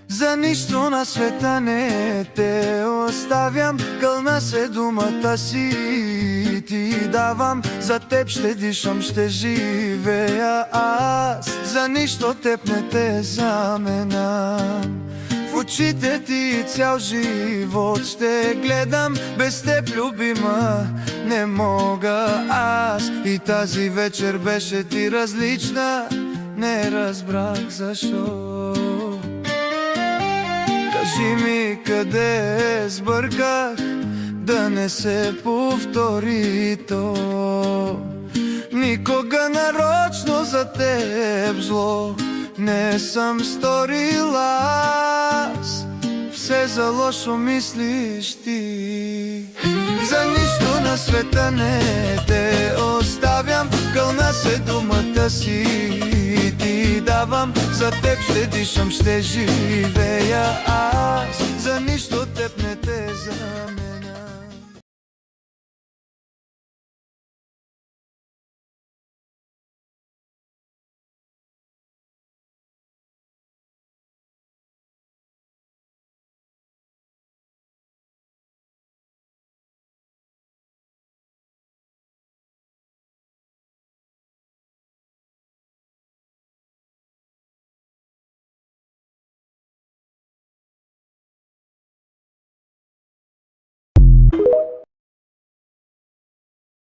За нищо на света не те оставям, кълна се думата си ти давам. За теб ще дишам, ще живея аз, за нищо теб не те заменам. В очите ти цял живот ще гледам, без теб, любима, не мога аз. И тази вечер беше ти различна, не разбрах защо. Кажи ми къде сбърках, да не се повтори то. Никога нарочно за теб зло не съм сторила аз. Все за лошо мислиш ти. За нищо на света не те оставям, кълна се думата си ти давам. За теб ще дишам, ще живея аз,